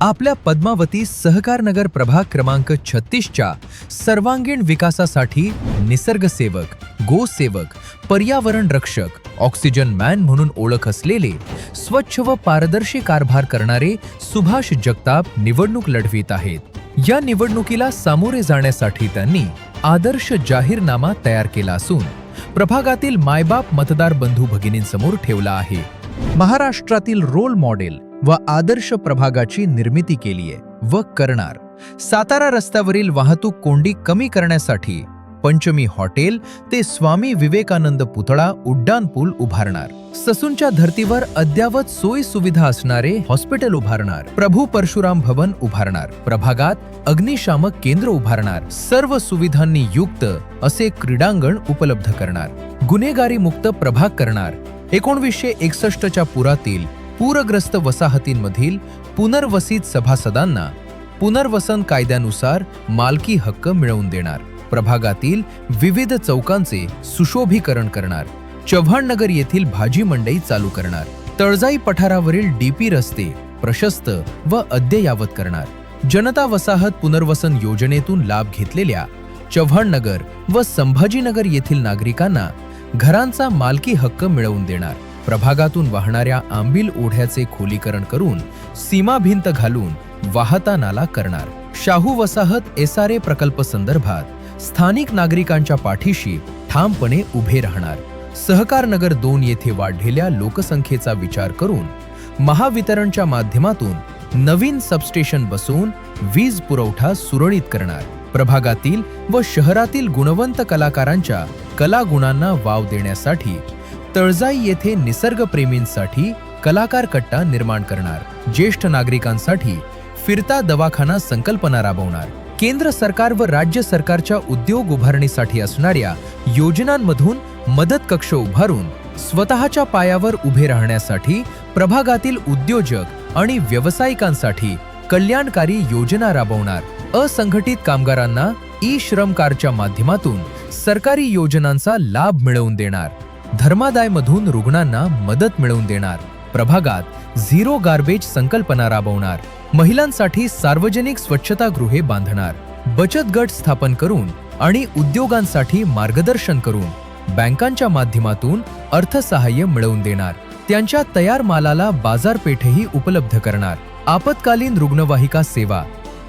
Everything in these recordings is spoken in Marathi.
आपल्या पद्मावती सहकारनगर प्रभाग क्रमांक 36च्या सर्वांगीण विकासासाठी निसर्गसेवक, गोसेवक, पर्यावरण रक्षक, ऑक्सिजन मॅन म्हणून ओळख असलेले स्वच्छ व पारदर्शी कारभार करणारे सुभाष जगताप निवडणूक लढवित आहेत. या निवडणुकीला सामोरे जाण्यासाठी त्यांनी आदर्श जाहीरनामा तयार केला असून प्रभागातील मायबाप मतदार बंधू भगिनींसमोर ठेवला आहे. महाराष्ट्रातील रोल मॉडेल व आदर्श प्रभागाची निर्मिती केलीये व करणार. सातारा रस्त्यावरील वाहतूक कोंडी कमी करण्यासाठी पंचमी हॉटेल ते स्वामी विवेकानंद पुतळा उड्डाण पूल उभारणार. ससूनच्या धर्तीवर अद्यावत सोयी सुविधा असणारे हॉस्पिटल उभारणार. प्रभू परशुराम भवन उभारणार. प्रभागात अग्निशामक केंद्र उभारणार. सर्व सुविधांनी युक्त असे क्रीडांगण उपलब्ध करणार. गुन्हेगारी मुक्त प्रभाग करणार. 1961च्या पुरातील पूरग्रस्त वसाहतींमधील पुनर्वसित सभासदांना पुनर्वसन कायद्यानुसार मालकी हक्क मिळवून देणार. प्रभागातील विविध चौकांचे सुशोभीकरण करणार. चव्हाणनगर येथील भाजी मंडई चालू करणार. तळजाई पठारावरील डीपी रस्ते प्रशस्त व अद्ययावत करणार. जनता वसाहत पुनर्वसन योजनेतून लाभ घेतलेल्या चव्हाणनगर व संभाजीनगर येथील नागरिकांना घरांचा मालकी हक्क मिळवून देणार. प्रभागातून वाहणाऱ्या आंबील ओढ्याचे खोलीकरण करून सीमा भिंत घालून वाहता नाला करणार. शाहू वसाहत SRA प्रकल्प संदर्भात स्थानिक नागरिकांच्या पाठीशी ठामपणे उभे राहणार. सहकारनगर 2 येथे वाढलेल्या लोकसंख्येचा विचार करून महावितरणच्या माध्यमातून नवीन सबस्टेशन बसवून वीज पुरवठा सुरळीत करणार. प्रभागातील व शहरातील गुणवंत कलाकारांच्या कलागुणांना वाव देण्यासाठी तळजाई येथे निसर्गप्रेमींसाठी कलाकार कट्टा निर्माण करणार. ज्येष्ठ नागरिकांसाठी फिरता दवाखाना संकल्पना राबवणार. केंद्र सरकार व राज्य सरकारच्या उद्योग उभारणीसाठी असणाऱ्या योजनांमधून मदत कक्ष उभारून स्वतःच्या पायावर उभे राहण्यासाठी प्रभागातील उद्योजक आणि व्यावसायिकांसाठी कल्याणकारी योजना राबवणार. असंघटित कामगारांना ई-श्रम कार्डच्या माध्यमातून सरकारी योजनांचा लाभ मिळवून देणार. धर्मादायमधून रुग्णांना मदत मिळवून देणार. प्रभागात झिरो गार्बेज संकल्पना राबवणार. महिलांसाठी सार्वजनिक स्वच्छतागृहे बांधणार. बचत गट स्थापन करून आणि उद्योगांसाठी मार्गदर्शन करून बँकांच्या माध्यमातून अर्थसहाय्य मिळवून देणार. त्यांच्या तयार मालाला बाजारपेठही उपलब्ध करणार. आपत्कालीन रुग्णवाहिका सेवा,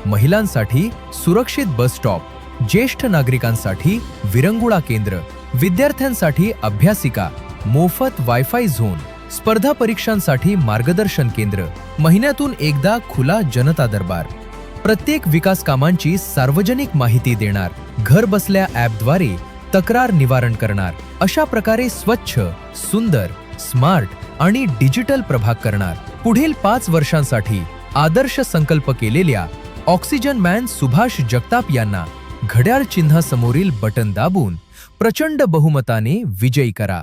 महिलांसाठी सुरक्षित बस स्टॉप, ज्येष्ठ नागरिकांसाठी विरंगुळा केंद्र, विद्यार्थ्यांसाठी अभ्यासिका, मोफत वायफाय झोन, स्पर्धा परीक्षांसाठी मार्गदर्शन केंद्र, महिन्यातून एकदा खुला जनता दरबार. प्रत्येक विकास कामांची सार्वजनिक माहिती देणार. घर बसल्या ॲपद्वारे तक्रार निवारण करणार. अशा प्रकारे स्वच्छ, सुंदर, स्मार्ट आणि डिजिटल प्रभाग करणार. पुढील 5 वर्षांसाठी आदर्श संकल्प केलेल्या ऑक्सिजन मॅन सुभाष जगताप यांना घड्याळ चिन्हासमोरील बटन दाबून प्रचंड बहुमताने विजयी करा.